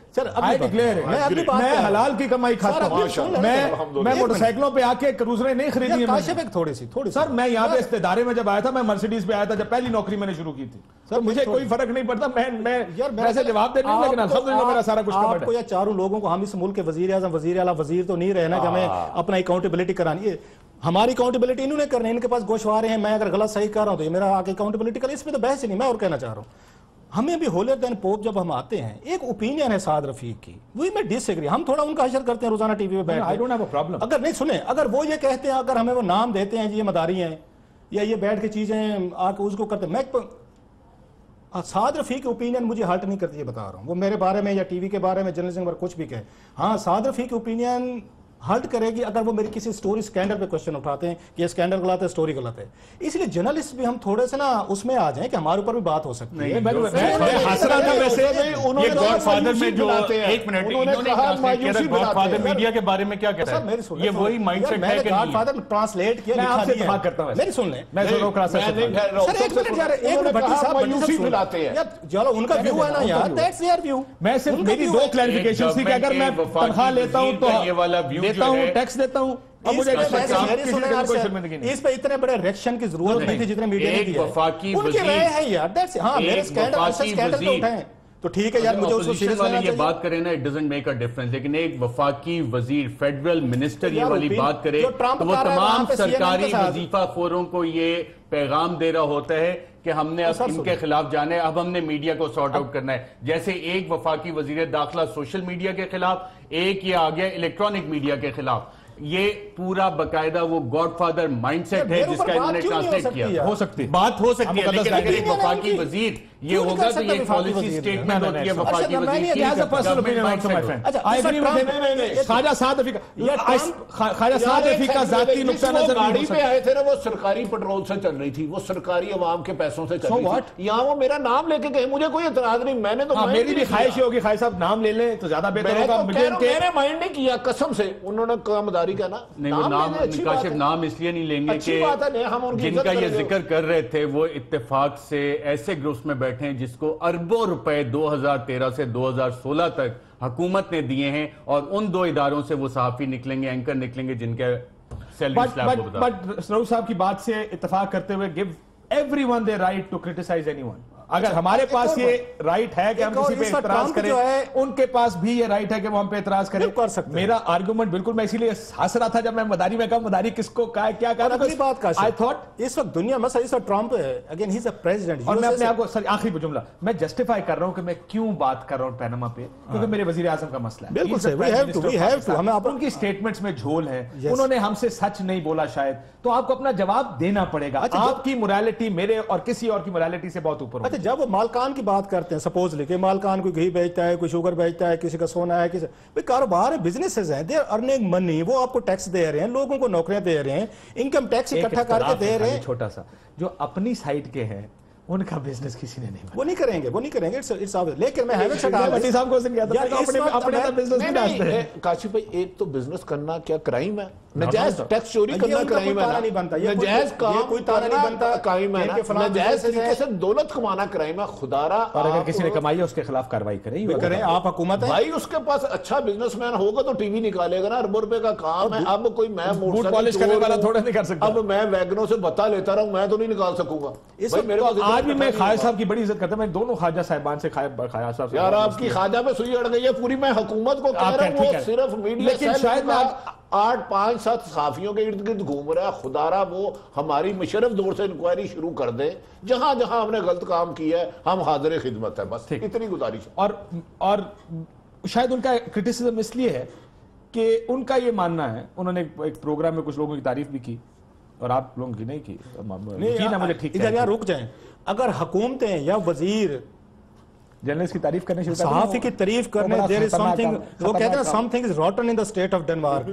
S1: میں حلال کی کمائی کھاتا ہوں. میں موٹر سائیکلوں پہ آ کے کروزریں نہیں خریدی ہیں.
S2: تھوڑی سی
S1: سر میں یہاں پہ استدارے میں جب آیا تھا، میں مرسیڈیز پہ آیا تھا جب پہلی نوکری میں نے شروع کی تھی. سر مجھے کوئی فرق نہیں پڑتا، میں ایسے جواب دے رہا ہوں، لیکن الحمدللہ میرا سارا کچھ کورڈ ہے.
S2: آپ کو یا چاروں لوگوں کو، ہم اس ملک کے وزیر اعظم وزیر اعلیٰ وزیر تو نہیں رہے نا کہ ہمیں اپنا اکاؤنٹیبلٹی کرانی ہے. ہماری اکاؤنٹیبلٹی انہوں نے کرنی ہے، ان کے پاس گوشوارے ہیں، میں اگر غلط صحیح کر رہا ہوں تو یہ میرا آگے اکاؤنٹیبلٹی کرے، اس میں تو بحث ہی نہیں. میں اور کہنا چاہ رہا ہوں، ہمیں بھی ہولر دین پوپ جب ہم آتے ہیں، ایک اوپینین ہے سعد رفیق کی، وہی میں ڈس ایگری. ہم تھوڑا ان کا حشر کرتے ہیں روزانہ ٹی وی پہ بیٹھ
S1: I don't have a problem.
S2: اگر نہیں سنیں، اگر وہ یہ کہتے ہیں، اگر ہمیں وہ نام دیتے ہیں جی یہ مداری ہیں یا یہ بیٹھ کے چیزیں آ کے اس کو کرتے ہیں، میں سعد رفیق کی اوپینین مجھے ہرٹ نہیں کرتی، یہ بتا رہا ہوں. وہ میرے بارے میں یا ٹی وی کے بارے میں جرنلزم پر کچھ بھی کہے، ہاں سعد رفیق کی اوپینین ہرٹ کرے گی اگر وہ میری کسی سٹوری سکینڈل پہ کوشچن اٹھاتے ہیں کہ یہ سکینڈل غلط ہے، سٹوری غلط ہے. اس لیے جرنلسٹ بھی ہم تھوڑے سے نا اس میں آ جائیں کہ ہمارے اوپر بھی بات ہو سکتی ہے.
S1: میں ہنس رہا تھا ویسے، یہ گاڈ فادر میں جو
S3: ایک منٹ انہوں نے ٹرانسلیٹ کیا تھا گاڈ فادر میڈیا کے بارے میں کیا کہتا ہے، یہ وہی مائنڈ سیٹ ہے کہ
S2: گاڈ فادر ٹرانسلیٹ کیا،
S1: میں
S2: لکھا
S1: آپ سے
S2: دیا
S1: اتفاق کرتا ہوں.
S2: میری سن لیں،
S1: میں ضرور کراس
S2: سر ایک منٹ یار، ایک منٹ بھٹی صاحب چلو ان کا ویو ہے نا یار، دیٹس دیئر ویو.
S1: میں صرف میری دو کلیریفیکیشن تھی کہ اگر میں تنخواہ لیتا ہوں تو دیتا ہوں، ٹیکس دیتا ہوں. اب مجھے اس پہ اتنے بڑے ریکشن کی ضرورت نہیں تھی جتنے میڈیا نے دیا ہے. ان کی رائے ہے یار، ہاں میرے سکینڈل تو اٹھائیں تو ٹھیک ہے یار، مجھے اس کو سیریس لینا چاہیے.
S3: یہ بات کریں نا، it doesn't make a difference, لیکن ایک وفاقی وزیر فیڈرل منسٹر یہ والی بات کرے تو وہ تمام سرکاری وظیفہ خوروں کو یہ پیغام دے رہا ہوتا ہے کہ ہم نے اب ان کے خلاف جانا ہے، اب ہم نے میڈیا کو سارٹ آؤٹ کرنا ہے. جیسے ایک وفاقی وزیر داخلہ سوشل میڈیا کے خلاف، ایک یہ آ گیا الیکٹرانک میڈیا کے خلاف. یہ پورا باقاعدہ وہ گاڈ فادر مائنڈ سیٹ ہے جس کا انہوں نے ٹرانسلیٹ کیا.
S1: ہو سکتی
S3: بات ہو سکتی ہے، لیکن اگر ایک وفاقی وزیر یہ ہوگا تو یہ پالیسی سٹیٹمنٹ ہوتی ہے وفاقی وزیر کی.
S1: خواجہ سعد رفیق کا ذاتی نقطہ نظر
S4: گاڑی پہ آئے تھے نا، وہ سرکاری پیٹرول سے چل رہی تھی، وہ سرکاری عوام کے پیسوں سے چل رہی تھی. یہاں وہ میرا نام لے کے گئے، مجھے کوئی اعتراض نہیں، میں نے تو
S1: میری بھی خواہش ہوگی خواہش صاحب نام لے لیں تو زیادہ بہتر ہوگا.
S4: میں نے مائنڈ نہیں کیا قسم سے، انہوں نے کامداری کا نا
S3: نہیں، وہ نام کاشف نام اس لیے نہیں لیں گے کہ جن کا یہ ذکر کر رہے تھے وہ اتفاق سے ایسے گروپس میں بیٹھے ہیں جس کو اربوں روپے 2013 سے 2016 تک حکومت نے دیے ہیں، اور ان دو اداروں سے وہ صحافی نکلیں گے، اینکر نکلیں گے جن کے سیلری سلیب کو بتا.
S1: بٹ رؤوف صاحب کی بات سے اتفاق کرتے ہوئے give everyone the right to criticize anyone. اگر ہمارے پاس یہ رائٹ ہے کہ ہم کسی پہ اعتراض کریں، ان کے پاس بھی یہ رائٹ ہے کہ وہ ہم پہ اعتراض کریں. میرا آرگومنٹ بالکل میں اسی لیے ہنس رہا تھا جب میں مداری میں کہا مداری کس کو کہا کیا کہا.
S2: اگلی بات کا I thought اس وقت دنیا میں اس وقت ٹرمپ ہے، again he is a president.
S1: اور میں اپنے آپ کو آخری جملہ میں جسٹیفائی کر رہا ہوں کہ میں کیوں بات کر رہا ہوں پیناما پہ، کیونکہ میرے وزیر اعظم کا مسئلہ ہے.
S2: بالکل صحیح، ہمیں
S1: ان کی سٹیٹمنٹس میں جھول ہے، انہوں نے ہم سے سچ نہیں بولا شاید، تو آپ کو اپنا جواب دینا پڑے گا. آپ کی morality میرے اور کسی اور کی morality سے بہت اوپر.
S2: اچھا جب وہ مالکان کی بات کرتے ہیں، سپوزلی کہ مالکان کوئی گھی بیچتا ہے، کوئی شوگر بیچتا ہے، کسی کا سونا ہے، کسی کاروبار ہے، بزنسز ہیں، دے آر ارننگ منی، وہ آپ کو ٹیکس دے رہے ہیں، لوگوں کو نوکریاں دے رہے ہیں، انکم ٹیکس اکٹھا کر کے دے رہے ہیں.
S1: چھوٹا سا جو اپنی سائٹ کے ہیں ان کا بزنس کسی نے نہیں
S2: وہ نہیں کریں گے لیکن میں
S1: بھٹی صاحب کو اپنے بزنس نہیں ڈالتے ہیں.
S4: کاشف بھائی ایک تو بزنس کرنا کیا کرائم ہے؟ نجائز ٹیکس چوری کرنا کرائم ہے، نجائز کام کرنا کرائم ہے، نجائز طریقے سے دولت کمانا کرائم ہے. خدارا
S1: اور اگر کسی نے کمائی ہے اس کے خلاف کارروائی
S2: کریں. آپ حکومت ہیں
S4: بھائی، اس کے پاس اچھا بزنس مین ہوگا تو ٹی وی نکالے گا نا، اربوں روپے کا کام ہے. اب کوئی میں
S1: بوٹ پالش کرنے والا تھوڑا نہیں کر سکتا.
S4: اب میں ویگنوں سے بتا لیتا رہا ہوں، میں تو نہیں نکال سکوں گا.
S1: آج بھی میں خواجہ صاحب کی بڑی عزت کرتا ہوں، میں دونوں خواجہ صاحبان سے خواجہ صاحب
S4: یار آپ کی خواجہ پہ سوئی اڑ گئی ہے پوری. میں حکومت کو کہہ رہا ہوں وہ صرف میڈیا
S1: لیکن شاید میں
S4: 8-5-7 صحافیوں کے ارد گرد گھوم رہا ہے. خدارا وہ ہماری مشرف دور سے انکوائری شروع کر دے، جہاں جہاں ہم نے غلط کام کیا ہے ہم حاضر خدمت ہے، بس اتنی گزارش ہے.
S1: اور شاید ان کا کرٹیسزم اس لیے ہے کہ ان کا یہ ماننا ہے، انہوں نے ایک پروگرام میں کچھ لوگوں کی تعریف بھی کی اور آپ لوگوں کی نہیں کی. مجھے ٹھیک ہے،
S2: یہاں رک جائیں. اگر حکومتیں یا وزیر
S1: جرنلسٹ کی تعریف کرنے شروع کرتے ہیں،
S2: صحافی کی تعریف کرنے، there is something، وہ کہتے ہیں something is rotten in the state of Denmark.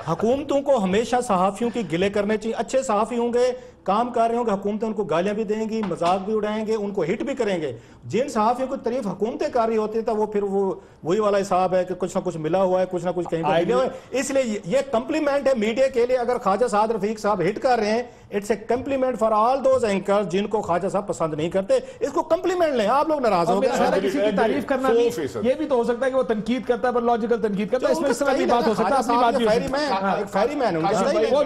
S2: حکومتوں کو ہمیشہ صحافیوں کی گلے کرنے چاہیے. اچھے صحافی ہوں گے، کام کر رہے ہوں گے، حکومتیں ان کو گالیاں بھی دیں گی، مذاق بھی اڑائیں گے، ان کو ہٹ بھی کریں گے. جن صحافیوں کو تعریف حکومتیں کر رہی ہوتی ہے وہ پھر وہی والا حساب ہے کہ کچھ نہ کچھ ملا ہوا ہے، کچھ نہ کچھ کہیں پہ ملے ہوئے. اس لیے یہ کمپلیمنٹ ہے میڈیا کے لیے. اگر خواجہ سعد رفیق صاحب ہٹ کر رہے ہیں، it's a compliment for all those anchors جن کو خواجہ صاحب پسند نہیں کرتے. اس کو کمپلیمنٹ لیں. آپ لوگ ناراض ہو گئے.
S1: کسی کی تعریف کرنا بھی یہ بھی تو ہو سکتا ہے کہ وہ تنقید کرتا ہے پر لاجیکل تنقید کرتا ہے. اس میں اس طرح کی بات ہو سکتا ہے. اپنی بات بھی
S2: فیری مین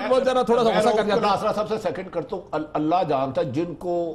S1: بہت ذرا تھوڑا سا غصہ کر جاتا ہے.
S4: ناصرہ صاحب سے سیکنڈ کرتا ہوں. اللہ جانتا ہے جن کو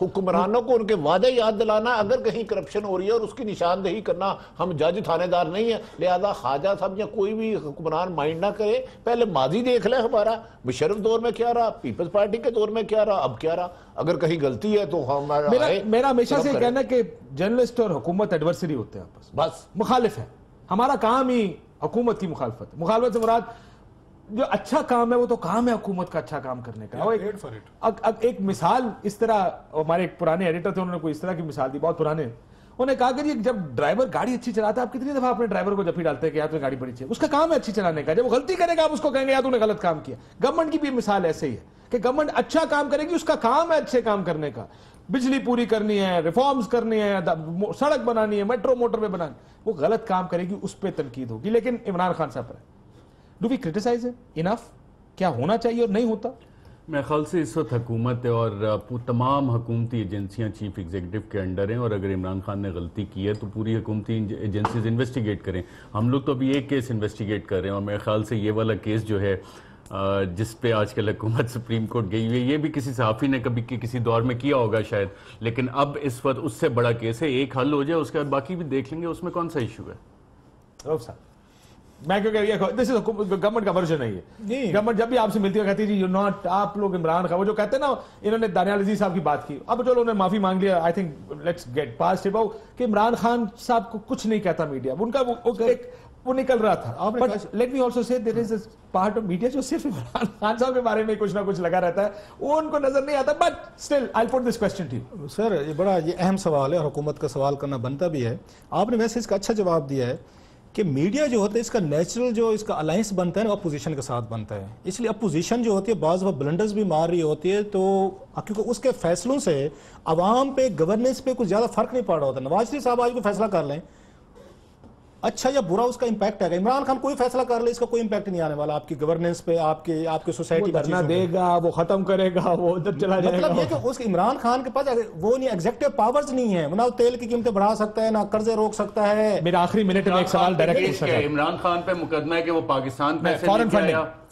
S4: حکمرانوں کو ان کے وعدے یاد دلانا, اگر کہیں کرپشن ہو رہی ہے اور اس کی نشاندہی کرنا. ہم جج تھانے دار نہیں ہیں, لہذا خواجہ صاحب یا کوئی بھی حکمران مائنڈ نہ کرے, پہلے ماضی دیکھ لیں ہمارا, مشرف دور میں کیا رہا, پیپلز پارٹی کے دور میں کیا رہا, اب کیا رہا. اگر کہیں غلطی ہے تو
S1: میرا ہمیشہ سے کہنا ہے کہ جرنلسٹ اور حکومت ایڈورسری ہوتے ہیں آپس, بس مخالف ہے. ہمارا کام ہی حکومت کی مخالفت ہے. مخالفت سے مراد جو اچھا کام ہے وہ تو کام ہے حکومت کا اچھا کام کرنے کا. ایک مثال اس طرح, ہمارے ایک پرانے ایڈیٹر تھے, انہوں نے کوئی اس طرح کی مثال دی, بہت پرانے. انہوں نے کہا کہ جی جب ڈرائیور گاڑی اچھی چلاتا ہے, آپ کتنی دفعہ اپنے ڈرائیور کو جب ہی ڈالتے ہیں کہ یار تو گاڑی بڑی چاہیے, اس کا کام ہے اچھی چلانے کا. جب وہ غلطی کرے گا آپ اس کو کہیں گے یار تو نے غلط کام کیا. گورنمنٹ کی بھی مثال ایسے ہی ہے کہ گورنمنٹ اچھا کام کرے گی, اس کا کام ہے اچھے کام کرنے کا. بجلی پوری کرنی ہے, ریفارمز کرنی ہے, سڑک بنانی ہے, میٹرو موٹر وے بنانی, وہ غلط کام کرے گی, اس پہ تنقید ہوگی. لیکن عمران خان صاحب پر ڈو وی کرٹیسائز انف, کیا ہونا چاہیے اور نہیں ہوتا؟
S3: میرے خیال سے اس وقت حکومت ہے اور تمام حکومتی ایجنسیاں چیف ایگزیکٹو کے انڈر ہیں, اور اگر عمران خان نے غلطی کی ہے تو پوری حکومتی ایجنسیز انویسٹیگیٹ کریں. ہم لوگ تو ابھی ایک کیس انویسٹیگیٹ کر رہے ہیں, اور میرے خیال سے یہ والا کیس جو ہے جس پہ آج کل حکومت سپریم کورٹ گئی ہوئی ہے, یہ بھی کسی صحافی نے کبھی کسی دور میں کیا ہوگا شاید, لیکن اب اس وقت اس سے بڑا کیس ہے. ایک حل ہو جائے اس کے بعد باقی بھی دیکھ لیں گے, اس میں کون سا ایشو ہے.
S1: میں کیونکہ دس از گورنمنٹ کا ورژن ہے یہ. گورنمنٹ جب بھی آپ سے ملتی ہے کہتی ہے جی یو ناٹ, آپ لوگ عمران خان, وہ جو کہتے ہیں نا, انہوں نے دانیال عزیز صاحب کی بات کی, اب چلو انہوں نے معافی مانگ لیا, I think let's get past about, کہ عمران خان صاحب کو کچھ نہیں کہتا میڈیا, ان کا وہ نکل رہا تھا. But let me also say there is a part of media جو صرف عمران خان صاحب کے بارے میں کچھ نہ کچھ لگا رہتا ہے, وہ ان کو نظر نہیں آتا. But still I put this question to you.
S2: Sir یہ بڑا یہ اہم سوال ہے اور حکومت کا سوال کرنا بنتا بھی ہے. آپ نے ویسے اس کا اچھا جواب دیا ہے کہ میڈیا جو ہوتا ہے اس کا نیچرل جو اس کا الائنس بنتا ہے نا, اپوزیشن کے ساتھ بنتا ہے. اس لیے اپوزیشن جو ہوتی ہے بعض وہ بلنڈرز بھی مار رہی ہوتی ہے, تو کیونکہ اس کے فیصلوں سے عوام پہ, گورننس پہ کچھ زیادہ فرق نہیں پڑ رہا ہوتا. نواز شریف صاحب آج کو فیصلہ کر لیں, اچھا یا برا اس کا امپیکٹ ہے. عمران خان کوئی فیصلہ کر لے, اس کا کوئی امپیکٹ نہیں آنے والا آپ کی گورننس پہ, آپ کی سوسائٹی پہ.
S1: دھرنا دے گا, وہ ختم کرے گا, وہ ادھر چلا جائے گا.
S2: مطلب یہ کہ اس عمران خان کے پاس وہ نہیں ایگزیکٹو پاورز نہیں ہے, نہ تیل کی قیمتیں بڑھا سکتا ہے, نہ قرضے روک سکتا ہے.
S1: میرا آخری منٹ میں ایک سوال ڈائریکٹ پوچھنا چاہتا ہوں.
S3: عمران خان پہ مقدمہ ہے کہ وہ پاکستان میں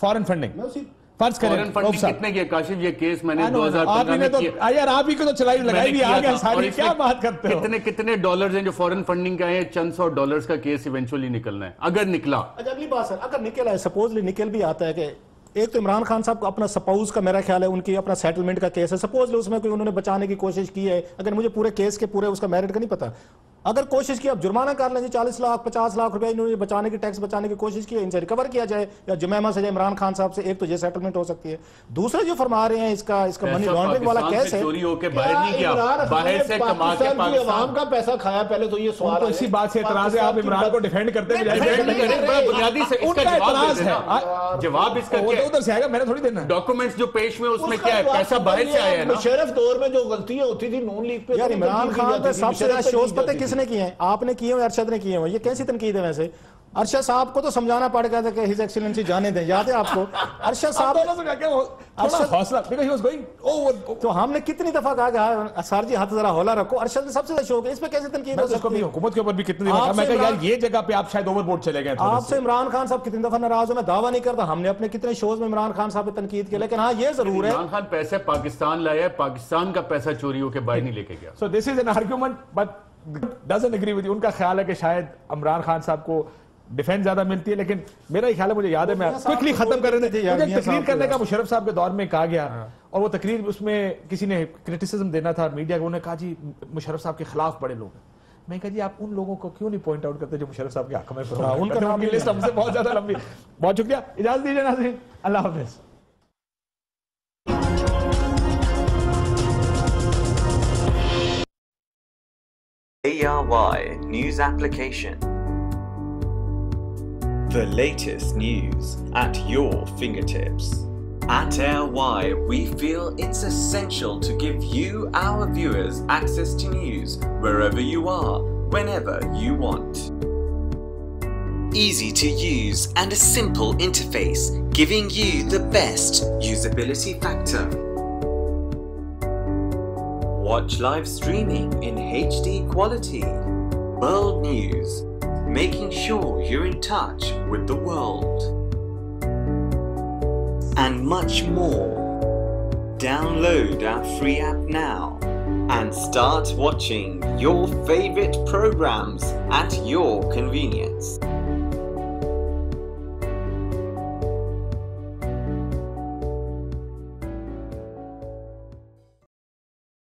S1: فارن فنڈنگ فرض کریں
S3: کتنے کی کاشف, یہ کیس میں نے
S1: 2015 میں کیا. یار آپ ہی کو تو چلائی لگائی بھی آ گیا ساری, کیا بات کرتے ہو.
S3: کتنے ڈالرز ہیں جو فورن فنڈنگ کا ہے, چند سو ڈالرز کا کیس ایونچولی نکلنا ہے, اگر نکلا.
S2: اچھا اگلی بات سر, اگر نکل ہے, سپوزلی نکل بھی آتا ہے کہ ایک تو عمران خان صاحب کو اپنا سپوز کا میرا خیال ہے ان کی اپنا سیٹلمنٹ کا کیس ہے, سپوزلی اس میں کوئی انہوں نے بچانے کی کوشش کی ہے, اگر مجھے پورے کیس کے پورے اس کا میرٹ کا نہیں پتا, اگر کوشش کی اب جرمانہ کر لیں جی 40 لاکھ 50 لاکھ روپے انہوں نے بچانے کی, ٹیکس بچانے کی کوشش کی ہے, ان سے ریکور کیا جائے یا جمیمہ سے عمران خان صاحب سے, ایک تو یہ سیٹلمنٹ ہو سکتی ہے. دوسرا جو فرما رہے ہیں اس کا منی لانڈرنگ والا کیس ہے,
S3: چوری ہو کے باہر نہیں گیا, باہر سے کما کے
S4: عوام کا پیسہ کھایا, پہلے تو یہ سوال ہے.
S1: اسی بات سے اعتراض ہے, آپ عمران کو ڈیفینڈ کرتے ہیں,
S3: بنیادی سے اس کا اعتراض ہے. جواب اس کا
S1: وہ ادھر سے آئے گا, میں نے تھوڑی دینا.
S3: ڈاکومنٹس جو پیش میں اس میں کیا ہے, پیسہ باہر سے آیا ہے نا.
S4: مشرف دور میں جو غلطیاں ہوتی تھی نون لیگ پہ,
S2: یار عمران خان پہ سب سے زیادہ شوز پتہ کس نے کیے ہیں, آپ نے کیے ہیں, ارشد نے کیے ہیں. یہ کیسی تنقید ہے ویسے؟ ارشد صاحب کو تو سمجھانا پڑ گیا تھا کہ ہز ایکسیلنسی جانے دیں, یاد ہے آپ کو ارشد صاحب تو ہم نے کتنی دفعہ کہا کہ سر جی ہاتھ ذرا ہولا رکھو, ارشد میں سب سے زیادہ شوق ہے, اس پہ کیسے تنقید ہو سکتی ہے؟
S1: حکومت کے اوپر بھی کتنی دفعہ میں کہا یار یہ جگہ پہ آپ شاید اوور بورڈ چلے گئے.
S2: آپ سے عمران خان صاحب کتنی دفعہ ناراض ہو, میں دعویٰ نہیں کرتا, ہم نے اپنے کتنے شوز میں عمران خان صاحب پہ تنقید کی, لیکن ہاں یہ ضرور ہے
S3: عمران خان پیسے پاکستان لایا ہے, پاکستان کا پیسہ چوری ہو کے باہر نہیں لے کے گیا.
S1: So this is an argument but doesn't agree with you. ان کا خیال ہے کہ شاید عمران خان صاحب کو ڈیفینس زیادہ ملتی ہے, لیکن میرا ہی خیال ہے, مجھے یاد ہے, میں کوئکلی ختم کر رہے تھے, مجھے تقریر کرنے کا مشرف صاحب کے دور میں کہا گیا, اور وہ تقریر اس میں کسی نے کرٹیسزم دینا تھا میڈیا کو, انہوں نے کہا جی مشرف صاحب کے خلاف بڑے لوگ ہیں. میں کہا جی آپ ان لوگوں کو کیوں نہیں پوائنٹ آؤٹ کرتے جو مشرف صاحب کے حق میں, ان کا نام کی لسٹ ہم سے بہت زیادہ لمبی. بہت شکریہ, اجازت دیجیے ناظرین, اللہ حافظ.
S6: ARY News Application. The latest news at your fingertips. At ARY, we feel it's essential to give you, our viewers, access to news wherever you are, whenever you want. Easy to use and a simple interface, giving you the best usability factor. Watch live streaming in HD quality. World news, making sure you're in touch with the world. And much more. Download our free app now and start watching your favorite programs at your convenience.